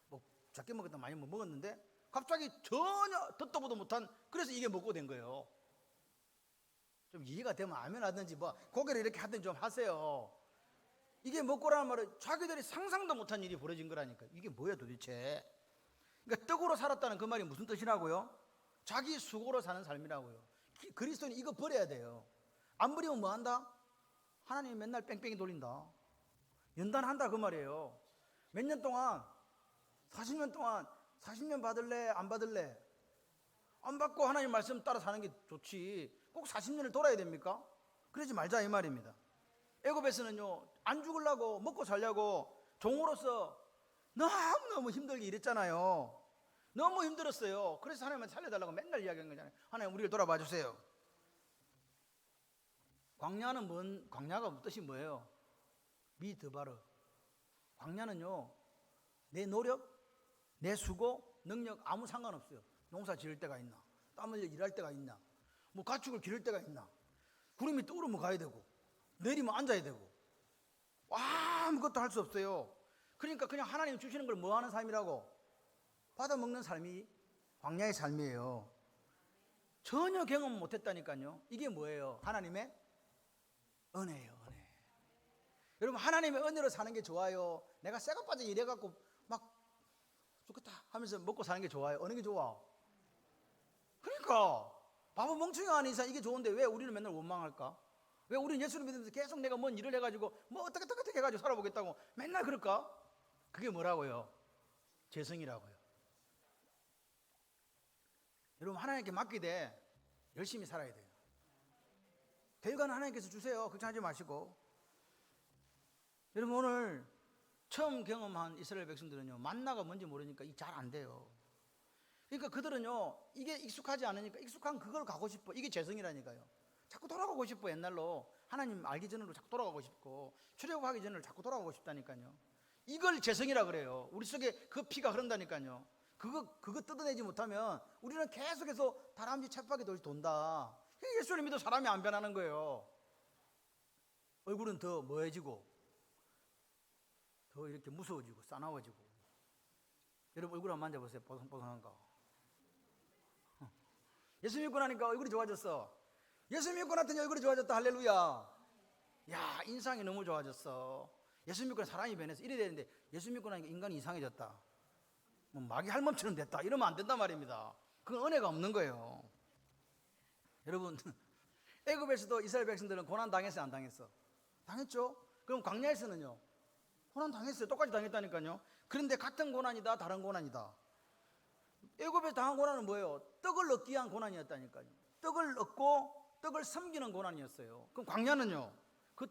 뭐 작게 먹었다 많이 못 먹었는데 갑자기 전혀 듣도 보도 못한, 그래서 이게 먹고 된 거예요. 좀 이해가 되면 아멘 하든지 뭐 고개를 이렇게 하든지 좀 하세요. 이게 먹고라는 말은 자기들이 상상도 못한 일이 벌어진 거라니까. 이게 뭐야 도대체. 그러니까 떡으로 살았다는 그 말이 무슨 뜻이라고요? 자기 수고로 사는 삶이라고요. 그리스도는 이거 버려야 돼요. 안 버리면 뭐 한다? 하나님이 맨날 뺑뺑이 돌린다. 연단한다 그 말이에요. 몇 년 동안, 40년 동안 40년 받을래 안 받을래? 안 받고 하나님 말씀 따라 사는 게 좋지. 꼭 40년을 돌아야 됩니까? 그러지 말자 이 말입니다. 애굽에서는요, 안 죽으려고 먹고 살려고 종으로서 너무너무 힘들게 일했잖아요. 너무 힘들었어요. 그래서 하나님한테 살려달라고 맨날 이야기한 거잖아요. 하나님 우리를 돌아봐 주세요. 광야가 뜻이 뭐예요? 미드바르. 광야는요, 내 노력, 내 수고, 능력 아무 상관없어요. 농사 지을 때가 있나, 땀 흘려 일할 때가 있나, 뭐 가축을 기를 때가 있나, 구름이 떠오르면 가야 되고 내리면 앉아야 되고 아무것도 할 수 없어요. 그러니까 그냥 하나님 주시는 걸 뭐 하는 삶이라고? 받아먹는 삶이 광야의 삶이에요. 전혀 경험 못했다니까요. 이게 뭐예요? 하나님의 은혜예요. 은혜. 여러분, 하나님의 은혜로 사는 게 좋아요? 내가 쇠가 빠져 이래갖고 막 죽겠다 하면서 먹고 사는 게 좋아요? 어느 게 좋아? 그러니까 바보 멍청이 아닌 이상 이게 좋은데 왜 우리는 맨날 원망할까? 왜 우리는 예수를 믿으면서 계속 내가 뭔 일을 해가지고 뭐 어떻게 해가지고 살아보겠다고 맨날 그럴까? 그게 뭐라고요? 죄성이라고요. 여러분, 하나님께 맡기되 열심히 살아야 돼요. 결과는 하나님께서 주세요. 걱정하지 마시고. 여러분, 오늘 처음 경험한 이스라엘 백성들은요, 만나가 뭔지 모르니까 이게 잘 안 돼요. 그러니까 그들은요, 이게 익숙하지 않으니까 익숙한 그걸 가고 싶어. 이게 죄성이라니까요. 자꾸 돌아가고 싶어. 옛날로 하나님 알기 전으로 자꾸 돌아가고 싶고, 출애굽하기 전으로 자꾸 돌아가고 싶다니까요. 이걸 죄성이라 그래요. 우리 속에 그 피가 흐른다니까요. 그거 뜯어내지 못하면 우리는 계속해서 다람쥐 쳇바퀴 돌이 돈다. 예수를 믿어 사람이 안 변하는 거예요. 얼굴은 더 뭐해지고 더 이렇게 무서워지고 싸나워지고. 여러분 얼굴 한번 만져보세요. 뽀송뽀송한 거. 예수 믿고 나니까 얼굴이 좋아졌어. 예수 믿고 나더니 얼굴이 좋아졌다. 할렐루야. 야, 인상이 너무 좋아졌어. 예수 믿고 사람이 변해서 이래 되는데 예수 믿고 나니까 인간이 이상해졌다. 뭐 마귀 할멈처럼 됐다. 이러면 안 된단 말입니다. 그건 은혜가 없는 거예요. 여러분, 애굽에서도 이스라엘 백성들은 고난 당했어요, 안 당했어? 당했죠. 그럼 광야에서는요, 고난 당했어요. 똑같이 당했다니까요. 그런데 같은 고난이다, 다른 고난이다. 애굽에서 당한 고난은 뭐예요? 떡을 얻기 위한 고난이었다니까요. 떡을 얻고 떡을 섬기는 고난이었어요. 그럼 광야는요, 그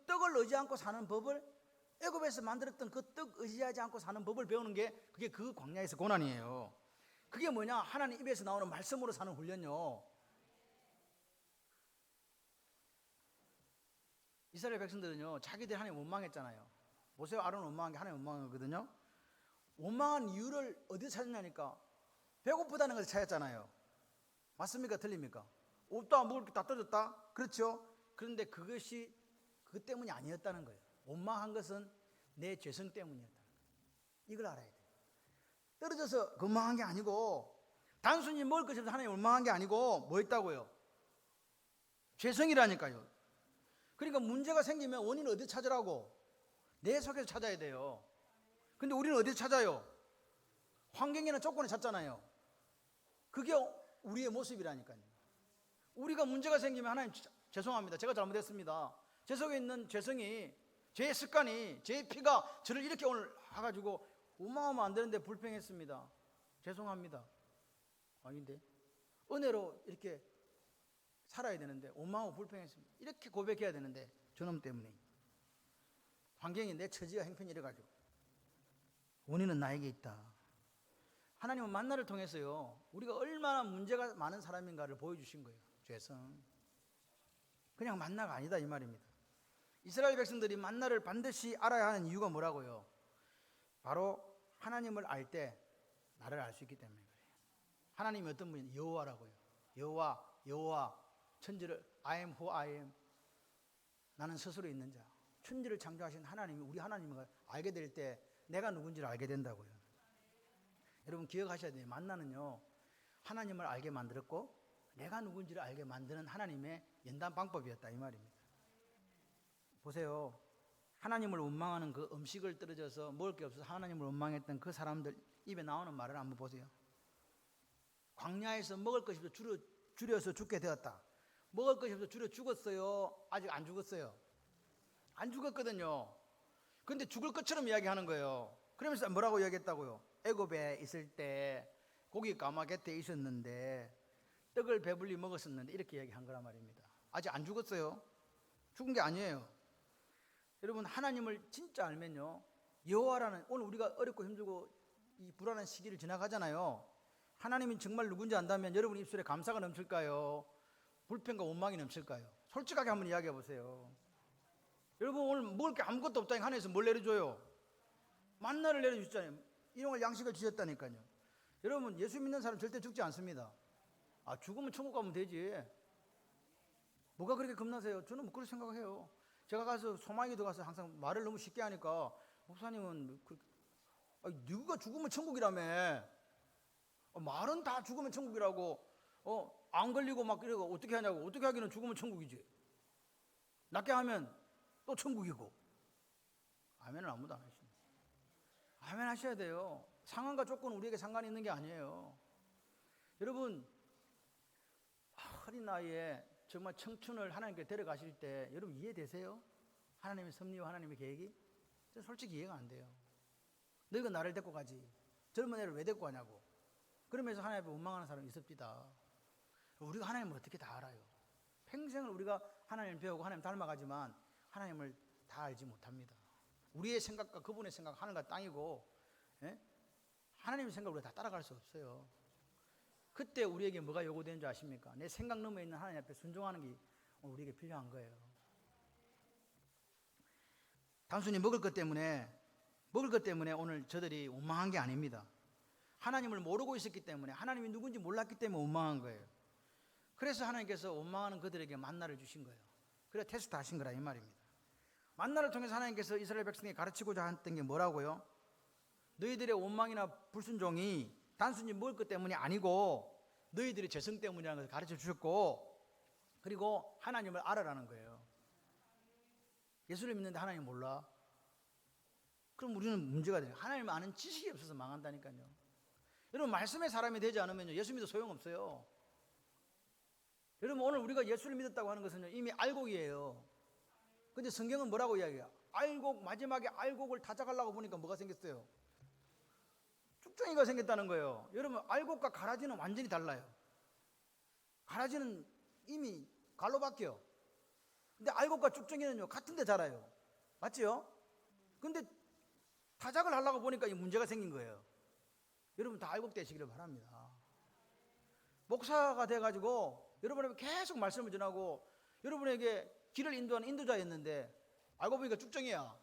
떡을 의지 않고 사는 법을, 애굽에서 만들었던 그 떡 의지하지 않고 사는 법을 배우는 게 그게 그 광야에서 고난이에요. 그게 뭐냐? 하나님 입에서 나오는 말씀으로 사는 훈련요. 이스라엘 백성들은요, 자기들 하나님 원망했잖아요. 모세와 아론은 원망한 게 하나님 원망하거든요. 원망한 이유를 어디서 찾았냐니까 배고프다는 것을 찾았잖아요. 맞습니까? 틀립니까? 없다, 먹을 게 다 떨어졌다. 그렇죠? 그런데 그것이 그것 때문이 아니었다는 거예요. 원망한 것은 내 죄성 때문이었다. 이걸 알아야 돼요. 떨어져서 원망한 게 아니고, 단순히 먹을 것이 없어서 하나님 원망한 게 아니고 뭐 있다고요? 죄성이라니까요. 그러니까 문제가 생기면 원인을 어디 찾으라고? 내 속에서 찾아야 돼요. 근데 우리는 어디서 찾아요? 환경이나 조건에 찾잖아요. 그게 우리의 모습이라니까요. 우리가 문제가 생기면 하나님 죄송합니다. 제가 잘못했습니다. 제 속에 있는 죄성이, 제 습관이, 제 피가 저를 이렇게 오늘 와가지고 원망하면 안 되는데 불평했습니다. 죄송합니다. 아닌데 은혜로 이렇게 살아야 되는데 원망하고 불평했습니다. 이렇게 고백해야 되는데 저놈 때문에 환경이 내 처지와 형편이 이래가지고 원인은 나에게 있다. 하나님은 만나를 통해서요 우리가 얼마나 문제가 많은 사람인가를 보여주신 거예요. 죄성 그냥 만나가 아니다 이 말입니다. 이스라엘 백성들이 만나를 반드시 알아야 하는 이유가 뭐라고요? 바로 하나님을 알 때 나를 알 수 있기 때문에 그래요. 하나님이 어떤 분이 여호와라고요. 여호와 천지를 I am who I am. 나는 스스로 있는 자. 천지를 창조하신 하나님이 우리 하나님을 알게 될 때 내가 누군지를 알게 된다고요. 여러분 기억하셔야 돼요. 만나는요 하나님을 알게 만들었고 내가 누군지를 알게 만드는 하나님의 연단 방법이었다 이 말입니다. 보세요. 하나님을 원망하는 그 음식을 떨어져서 먹을 게 없어서 하나님을 원망했던 그 사람들 입에 나오는 말을 한번 보세요. 광야에서 먹을 것이 없어 줄여서 죽게 되었다. 먹을 것이 없어 줄여 죽었어요? 아직 안 죽었어요. 안 죽었거든요. 근데 죽을 것처럼 이야기하는 거예요. 그러면서 뭐라고 이야기했다고요? 애굽에 있을 때 고기 가마 곁에 있었는데 떡을 배불리 먹었었는데 이렇게 이야기한 거란 말입니다. 아직 안 죽었어요. 죽은 게 아니에요. 여러분 하나님을 진짜 알면요 여호와라는 오늘 우리가 어렵고 힘들고 이 불안한 시기를 지나가잖아요. 하나님이 정말 누군지 안다면 여러분 입술에 감사가 넘칠까요? 불평과 원망이 넘칠까요? 솔직하게 한번 이야기해 보세요. 여러분 오늘 먹을 게 아무것도 없다니 하나님께서 뭘 내려줘요? 만나를 내려주셨잖아요. 일용할 양식을 주셨다니까요. 여러분 예수 믿는 사람 절대 죽지 않습니다. 아 죽으면 천국 가면 되지. 뭐가 그렇게 겁나세요? 저는 뭐 그렇게 생각해요. 제가 가서 소망이도 가서 항상 말을 너무 쉽게 하니까 목사님은 누가 죽으면 천국이라며. 말은 다 죽으면 천국이라고. 안 걸리고 막 이러고 어떻게 하냐고. 어떻게 하기는 죽으면 천국이지. 낫게 하면 또 천국이고. 아멘을 아무도 안 하십니다. 아멘 하셔야 돼요. 상황과 조건은 우리에게 상관이 있는 게 아니에요. 여러분 어린 나이에 정말 청춘을 하나님께 데려가실 때 여러분 이해되세요? 하나님의 섭리와 하나님의 계획이? 저는 솔직히 이해가 안 돼요. 너희가 나를 데리고 가지 젊은 애를 왜 데리고 가냐고. 그러면서 하나님 앞에 원망하는 사람이 있습니다. 우리가 하나님을 어떻게 다 알아요? 평생을 우리가 하나님을 배우고 하나님 닮아가지만 하나님을 다 알지 못합니다. 우리의 생각과 그분의 생각 하늘과 땅이고 하나님의 생각을 우리가 다 따라갈 수 없어요. 그때 우리에게 뭐가 요구되는 줄 아십니까? 내 생각 너머에 있는 하나님 앞에 순종하는 게 우리에게 필요한 거예요. 단순히 먹을 것 때문에 오늘 저들이 원망한 게 아닙니다. 하나님을 모르고 있었기 때문에 하나님이 누군지 몰랐기 때문에 원망한 거예요. 그래서 하나님께서 원망하는 그들에게 만나를 주신 거예요. 그래 테스트 하신 거라 이 말입니다. 만나를 통해서 하나님께서 이스라엘 백성에게 가르치고자 했던 게 뭐라고요? 너희들의 원망이나 불순종이 단순히 먹을 것 때문이 아니고 너희들의 죄성 때문이라는 것을 가르쳐 주셨고 그리고 하나님을 알아라는 거예요. 예수를 믿는데 하나님 몰라? 그럼 우리는 문제가 돼요. 하나님을 아는 지식이 없어서 망한다니까요. 여러분 말씀의 사람이 되지 않으면 예수 믿어 소용없어요. 여러분 오늘 우리가 예수를 믿었다고 하는 것은 이미 알곡이에요. 근데 성경은 뭐라고 이야기해요? 알곡 마지막에 알곡을 다져가려고 보니까 뭐가 생겼어요? 쭉정이가 생겼다는 거예요. 여러분 알곡과 가라지는 완전히 달라요. 가라지는 이미 갈로 바뀌어. 근데 알곡과 쭉정이는요 같은 데 자라요. 맞지요? 근데 타작을 하려고 보니까 이 문제가 생긴 거예요. 여러분 다 알곡 되시기를 바랍니다. 목사가 돼가지고 여러분에게 계속 말씀을 전하고 여러분에게 길을 인도하는 인도자였는데 알고 보니까 쭉정이야.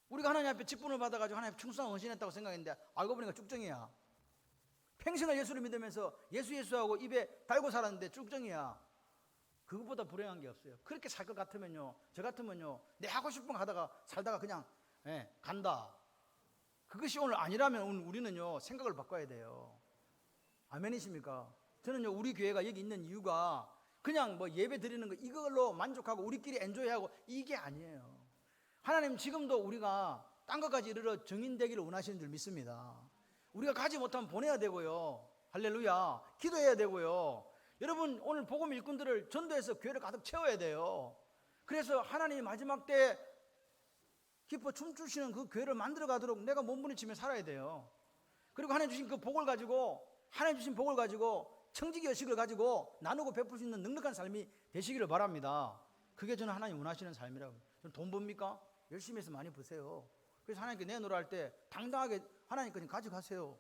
우리가 하나님 앞에 직분을 받아가지고 하나님 충성을 헌신했다고 생각했는데 알고 보니까 쭉정이야. 평생을 예수를 믿으면서 예수하고 입에 달고 살았는데 쭉정이야. 그것보다 불행한 게 없어요. 그렇게 살 것 같으면요 저 같으면요 내 하고 싶은 거 하다가 살다가 그냥 간다. 그것이 오늘 아니라면 오늘 우리는요 생각을 바꿔야 돼요. 아멘이십니까? 저는요 우리 교회가 여기 있는 이유가 그냥 뭐 예배 드리는 거 이걸로 만족하고 우리끼리 엔조이하고 이게 아니에요. 하나님 지금도 우리가 딴 것까지 이르러 정인되기를 원하시는 줄 믿습니다. 우리가 가지 못하면 보내야 되고요. 할렐루야. 기도해야 되고요. 여러분 오늘 복음 일꾼들을 전도해서 교회를 가득 채워야 돼요. 그래서 하나님이 마지막 때 기뻐 춤추시는 그 교회를 만들어 가도록 내가 몸부림치며 살아야 돼요. 그리고 하나님 주신 그 복을 가지고, 하나님 주신 복을 가지고 청지기 의식을 가지고 나누고 베풀 수 있는 넉넉한 삶이 되시기를 바랍니다. 그게 저는 하나님 원하시는 삶이라고. 저는 돈 법니까? 열심히 해서 많이 버세요. 그래서 하나님께 내놓으라 할 때 당당하게 하나님께 가져가세요.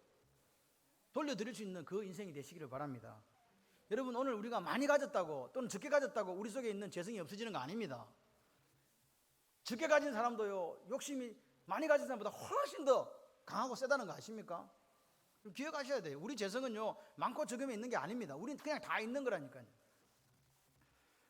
돌려드릴 수 있는 그 인생이 되시기를 바랍니다. 여러분, 오늘 우리가 많이 가졌다고 또는 적게 가졌다고 우리 속에 있는 죄성이 없어지는 거 아닙니다. 적게 가진 사람도요, 욕심이 많이 가진 사람보다 훨씬 더 강하고 세다는 거 아십니까? 기억하셔야 돼요. 우리 재성은요, 많고 적음에 있는 게 아닙니다. 우리는 그냥 다 있는 거라니까요.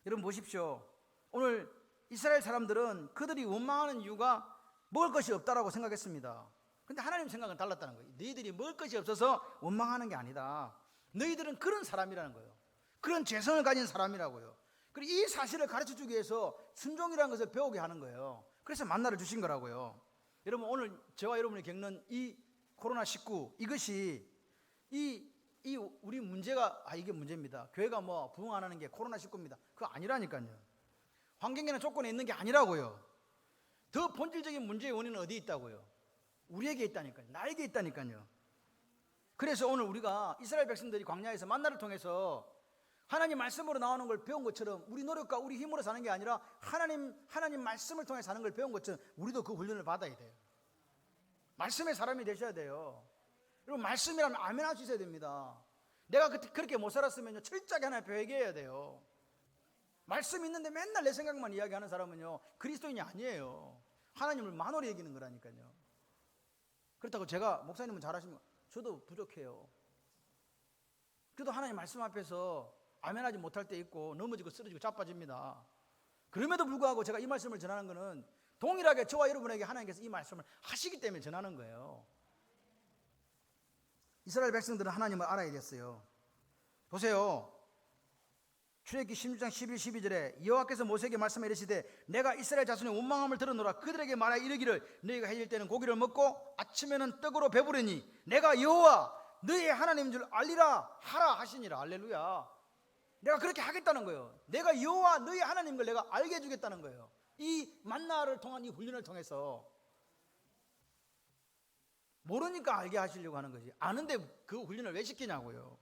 여러분 보십시오. 오늘 이스라엘 사람들은 그들이 원망하는 이유가 먹을 것이 없다라고 생각했습니다. 근데 하나님 생각은 달랐다는 거예요. 너희들이 먹을 것이 없어서 원망하는 게 아니다. 너희들은 그런 사람이라는 거예요. 그런 재성을 가진 사람이라고요. 그리고 이 사실을 가르쳐주기 위해서 순종이라는 것을 배우게 하는 거예요. 그래서 만나를 주신 거라고요. 여러분, 오늘 저와 여러분이 겪는 이 코로나19, 이것이 우리 문제가, 이게 문제입니다. 교회가 뭐 부흥 안 하는 게 코로나19입니다. 그거 아니라니까요. 환경이나 조건에 있는 게 아니라고요. 더 본질적인 문제의 원인은 어디에 있다고요? 우리에게 있다니까요. 나에게 있다니까요. 그래서 오늘 우리가 이스라엘 백성들이 광야에서 만나를 통해서 하나님 말씀으로 나오는 걸 배운 것처럼, 우리 노력과 우리 힘으로 사는 게 아니라 하나님 말씀을 통해 사는 걸 배운 것처럼 우리도 그 훈련을 받아야 돼요. 말씀의 사람이 되셔야 돼요. 여러분, 말씀이라면 아멘 할 수 있어야 됩니다. 내가 그렇게 못 살았으면요, 철저하게 하나님 앞에 회개해야 돼요. 말씀 있는데 맨날 내 생각만 이야기하는 사람은요, 그리스도인이 아니에요. 하나님을 만홀히 여기는 거라니까요. 그렇다고 제가, 목사님은 잘하시면 저도 부족해요. 그래도 하나님 말씀 앞에서 아멘하지 못할 때 있고 넘어지고 쓰러지고 자빠집니다. 그럼에도 불구하고 제가 이 말씀을 전하는 것은 동일하게 저와 여러분에게 하나님께서 이 말씀을 하시기 때문에 전하는 거예요. 이스라엘 백성들은 하나님을 알아야 됐어요. 보세요. 출애굽기 16장 11, 12절에 여호와께서 모세에게 말씀해 이르시되 내가 이스라엘 자손의 원망함을 들어노라. 그들에게 말하여 이르기를 너희가 해질 때는 고기를 먹고 아침에는 떡으로 배부르니 내가 여호와 너희의 하나님인 줄 알리라 하라 하시니라. 할렐루야. 내가 그렇게 하겠다는 거예요. 내가 여호와 너희의 하나님인 걸 내가 알게 해주겠다는 거예요. 이 만나를 통한 이 훈련을 통해서. 모르니까 알게 하시려고 하는 거지. 아는데 그 훈련을 왜 시키냐고요.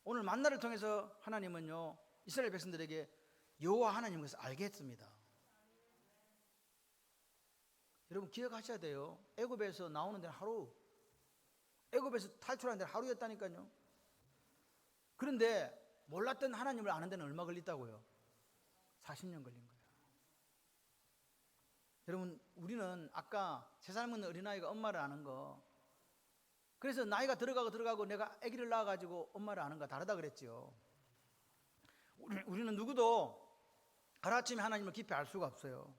오늘 만나를 통해서 하나님은요, 이스라엘 백성들에게 여호와 하나님인 것을 알게 했습니다. 여러분 기억하셔야 돼요. 애굽에서 나오는 데는 하루, 애굽에서 탈출하는 데는 하루였다니까요. 그런데 몰랐던 하나님을 아는 데는 얼마 걸렸다고요? 40년 걸린 거예요. 여러분, 우리는 아까 세 살 먹는 어린아이가 엄마를 아는 거, 그래서 나이가 들어가고 내가 아기를 낳아가지고 엄마를 아는 거 다르다 그랬죠. 우리는 누구도 하루아침에 하나님을 깊이 알 수가 없어요.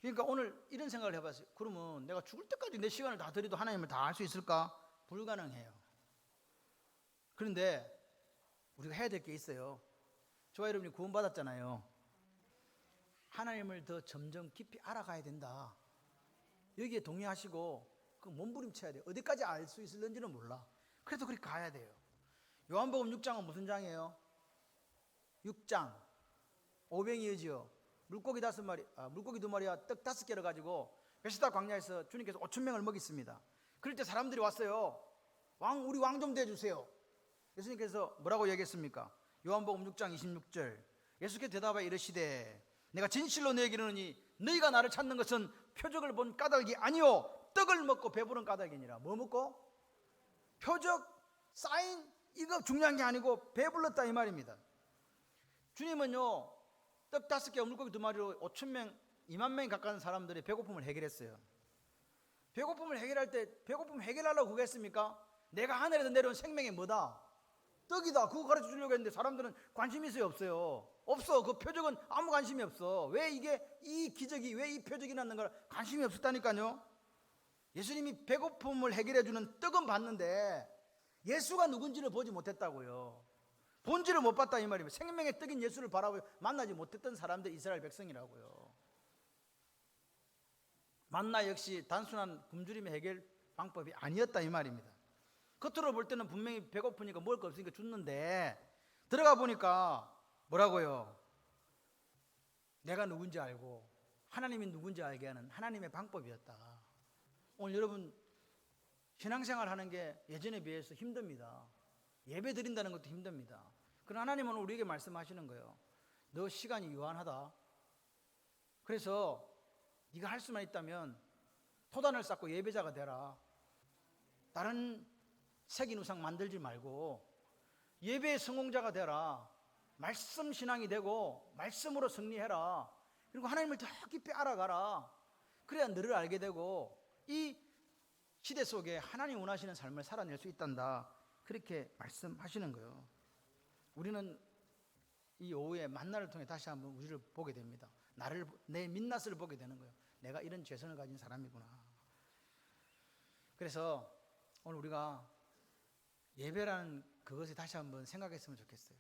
그러니까 오늘 이런 생각을 해봤어요. 그러면 내가 죽을 때까지 내 시간을 다 들여도 하나님을 다 알 수 있을까? 불가능해요. 그런데 우리가 해야 될 게 있어요. 저와 여러분이 구원받았잖아요. 하나님을 더 점점 깊이 알아가야 된다. 여기에 동의하시고 그 몸부림쳐야 돼요. 어디까지 알 수 있을는지는 몰라. 그래도 그렇게 가야 돼요. 요한복음 6장은 무슨 장이에요? 6장 오병이어지요. 물고기 5마리, 물고기 2마리와 떡 5개를 가지고 베스다 광야에서 주님께서 5,000명을 먹였습니다. 그럴 때 사람들이 왔어요. 우리 왕 좀 대주세요. 예수님께서 뭐라고 얘기했습니까? 요한복음 6장 26절 예수께서 대답하여 이르시되 내가 진실로 너에게 이르노니 너희가 나를 찾는 것은 표적을 본 까닭이 아니요 떡을 먹고 배부른 까닭이니라. 뭐 먹고? 표적, 사인, 이거 중요한 게 아니고 배불렀다 이 말입니다. 주님은요, 떡 5개 물고기 2마리로 5,000명 2만 명이 가까운 사람들의 배고픔을 해결했어요. 배고픔을 해결할 때 배고픔 해결하려고 그거 했습니까? 내가 하늘에서 내려온 생명이 뭐다? 떡이다. 그거 가르쳐 주려고 했는데 사람들은 관심이 있어요, 없어요? 없어. 그 표적은 아무 관심이 없어. 왜 이 기적이, 왜 이 표적이 났는 걸 관심이 없었다니까요. 예수님이 배고픔을 해결해 주는 떡은 봤는데 예수가 누군지를 보지 못했다고요. 본질을 못 봤다 이 말이에요. 생명의 떡인 예수를 바라보고 만나지 못했던 사람들 이스라엘 백성이라고요. 만나 역시 단순한 굶주림의 해결 방법이 아니었다 이 말입니다. 겉으로 볼 때는 분명히 배고프니까 먹을 거 없으니까 죽는데 들어가 보니까 뭐라고요? 내가 누군지 알고 하나님이 누군지 알게 하는 하나님의 방법이었다. 오늘 여러분 신앙생활 하는 게 예전에 비해서 힘듭니다. 예배 드린다는 것도 힘듭니다. 그러나 하나님은 우리에게 말씀하시는 거예요. 너 시간이 유한하다. 그래서 네가 할 수만 있다면 토단을 쌓고 예배자가 되라. 다른 색인 우상 만들지 말고 예배의 성공자가 되라. 말씀 신앙이 되고 말씀으로 승리해라. 그리고 하나님을 더 깊이 알아가라. 그래야 너를 알게 되고 이 시대 속에 하나님 원하시는 삶을 살아낼 수 있단다. 그렇게 말씀하시는 거예요. 우리는 이 오후에 만나를 통해 다시 한번 우리를 보게 됩니다. 내 민낯을 보게 되는 거예요. 내가 이런 죄성을 가진 사람이구나. 그래서 오늘 우리가 예배라는 그것을 다시 한번 생각했으면 좋겠어요.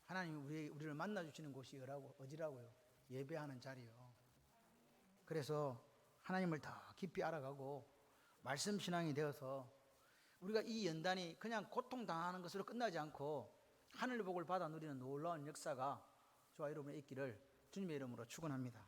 하나님이 우리를 만나주시는 곳이 어디라고요? 예배하는 자리요. 그래서 하나님을 더 깊이 알아가고 말씀 신앙이 되어서 우리가 이 연단이 그냥 고통당하는 것으로 끝나지 않고 하늘 복을 받아 누리는 놀라운 역사가 저와 여러분의 있기를 주님의 이름으로 축원합니다.